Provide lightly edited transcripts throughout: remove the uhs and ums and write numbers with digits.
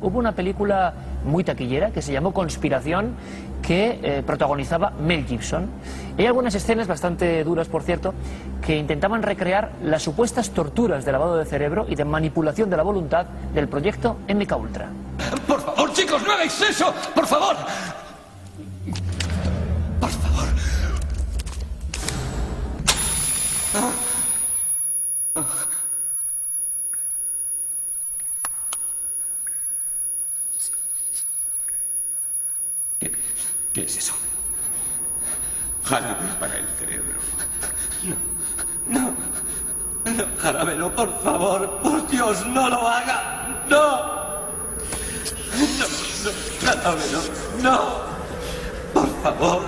hubo una película muy taquillera que se llamó Conspiración, que protagonizaba Mel Gibson. Hay algunas escenas bastante duras, por cierto, que intentaban recrear las supuestas torturas de lavado de cerebro y de manipulación de la voluntad del proyecto MKUltra. Por favor, chicos, no hagáis eso, por favor. Por favor. ¿Qué es eso? Jarabe para el cerebro. No, jarabe, no, por favor, por Dios, no lo haga. No. Jarabe, no. Por favor,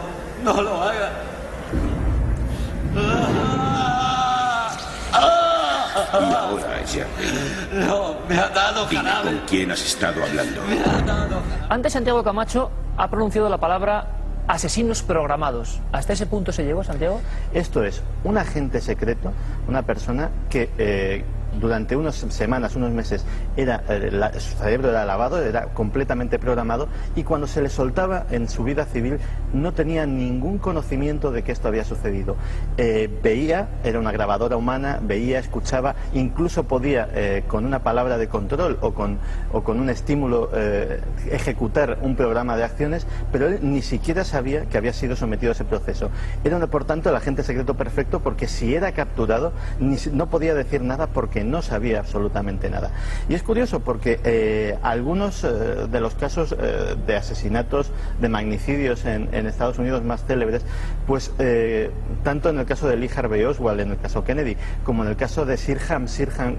no lo haga. Y ahora, Jerry. No, me ha dado Dime jarabe. con quién has estado hablando. Me ha dado. Antes Santiago Camacho ha pronunciado la palabra asesinos programados. ¿Hasta ese punto se llegó, Santiago? Esto es un agente secreto, una persona que durante unas semanas, unos meses, su cerebro era lavado, era completamente programado, y cuando se le soltaba en su vida civil no tenía ningún conocimiento de que esto había sucedido. Veía, era una grabadora humana, veía, escuchaba, incluso podía con una palabra de control o con un estímulo ejecutar un programa de acciones, pero él ni siquiera sabía que había sido sometido a ese proceso. Era, por tanto, el agente secreto perfecto, porque si era capturado no podía decir nada porque no sabía absolutamente nada. Y es curioso porque algunos de los casos de asesinatos, de magnicidios en Estados Unidos más célebres, pues tanto en el caso de Lee Harvey Oswald, en el caso Kennedy, como en el caso de Sirhan,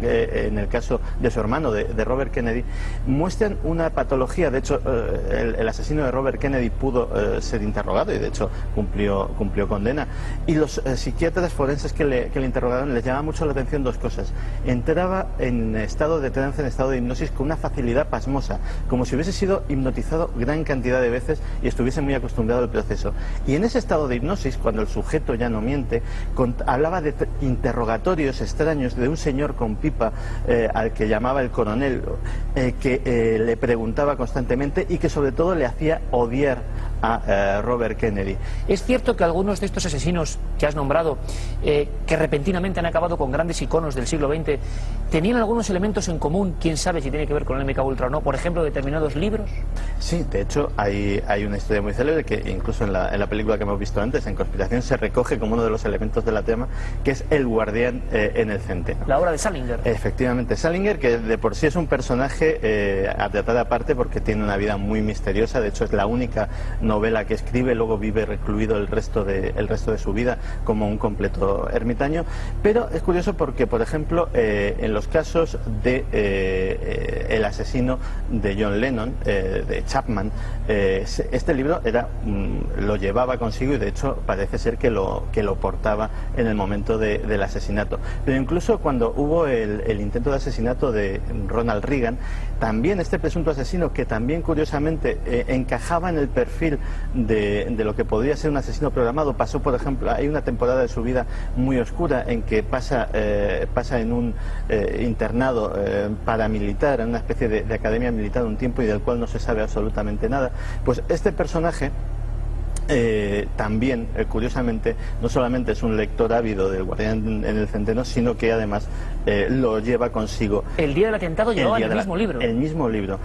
en el caso de su hermano, de Robert Kennedy, muestran una patología. De hecho, el asesino de Robert Kennedy pudo ser interrogado y de hecho cumplió condena. Y los psiquiatras forenses que le interrogaron les llamaba mucho la atención dos cosas. Entraba en estado de trance, en estado de hipnosis, con una facilidad pasmosa, como si hubiese sido hipnotizado gran cantidad de veces y estuviese muy acostumbrado al proceso. Y en ese estado de hipnosis, cuando el sujeto ya no miente, hablaba de interrogatorios extraños de un señor con pipa al que llamaba el coronel, que le preguntaba constantemente y que sobre todo le hacía odiar a Robert Kennedy. Es cierto que algunos de estos asesinos que has nombrado, que repentinamente han acabado con grandes iconos del siglo XX, tenían algunos elementos en común, quién sabe si tiene que ver con el MKUltra o no, por ejemplo, determinados libros. Sí, de hecho hay una historia muy célebre que incluso en la película que hemos visto antes, en Conspiración, se recoge como uno de los elementos de la trama, que es el guardián en el centeno. La obra de Salinger. Efectivamente, Salinger, que de por sí es un personaje a tratar aparte porque tiene una vida muy misteriosa. De hecho es la única novela que escribe, luego vive recluido el resto de su vida como un completo ermitaño. Pero es curioso porque, por ejemplo, en los casos de el asesino de John Lennon, de Chapman, este libro lo llevaba consigo y de hecho parece ser que lo portaba en el momento del asesinato. Pero incluso cuando hubo el intento de asesinato de Ronald Reagan, también este presunto asesino, que también curiosamente encajaba en el perfil de lo que podría ser un asesino programado, pasó, por ejemplo, hay una temporada de su vida muy oscura en que pasa en un internado paramilitar, en una especie de academia militar un tiempo y del cual no se sabe absolutamente nada. Pues este personaje también, curiosamente, no solamente es un lector ávido del Guardián en el Centeno, sino que además lo lleva consigo. El día del atentado llevaba el mismo libro. El mismo libro.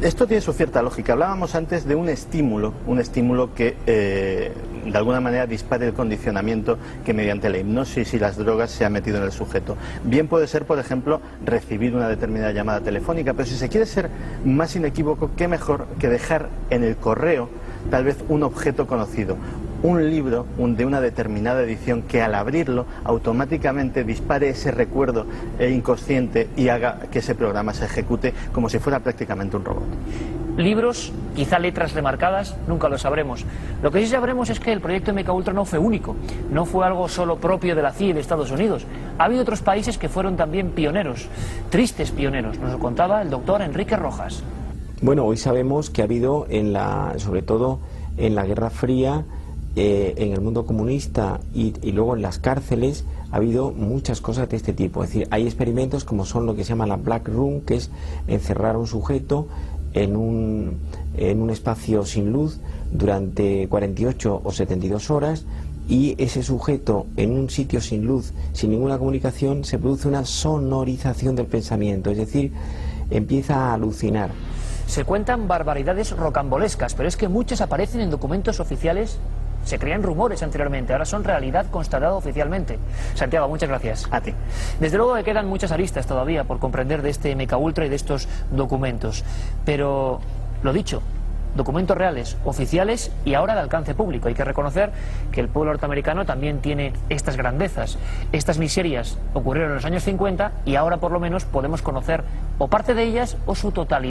Esto tiene su cierta lógica. Hablábamos antes de un estímulo que de alguna manera dispare el condicionamiento que mediante la hipnosis y las drogas se ha metido en el sujeto. Bien puede ser, por ejemplo, recibir una determinada llamada telefónica, pero si se quiere ser más inequívoco, qué mejor que dejar en el correo tal vez un objeto conocido, un libro de una determinada edición que al abrirlo automáticamente dispare ese recuerdo inconsciente y haga que ese programa se ejecute como si fuera prácticamente un robot. Libros, quizá letras remarcadas, nunca lo sabremos. Lo que sí sabremos es que el proyecto MKUltra no fue único, no fue algo solo propio de la CIA y de Estados Unidos. Ha habido otros países que fueron también pioneros, tristes pioneros, nos lo contaba el doctor Enrique Rojas. Bueno, hoy sabemos que ha habido, sobre todo en la Guerra Fría, en el mundo comunista y luego en las cárceles, ha habido muchas cosas de este tipo. Es decir, hay experimentos como son lo que se llama la Black Room, que es encerrar a un sujeto en un espacio sin luz durante 48 o 72 horas, y ese sujeto en un sitio sin luz, sin ninguna comunicación, se produce una sonorización del pensamiento, es decir, empieza a alucinar. Se cuentan barbaridades rocambolescas, pero es que muchas aparecen en documentos oficiales. Se creían rumores anteriormente, ahora son realidad constatada oficialmente. Santiago, muchas gracias. A ti. Desde luego que quedan muchas aristas todavía por comprender de este MKUltra y de estos documentos. Pero, lo dicho, documentos reales, oficiales y ahora de alcance público. Hay que reconocer que el pueblo norteamericano también tiene estas grandezas. Estas miserias ocurrieron en los años 50 y ahora por lo menos podemos conocer o parte de ellas o su totalidad.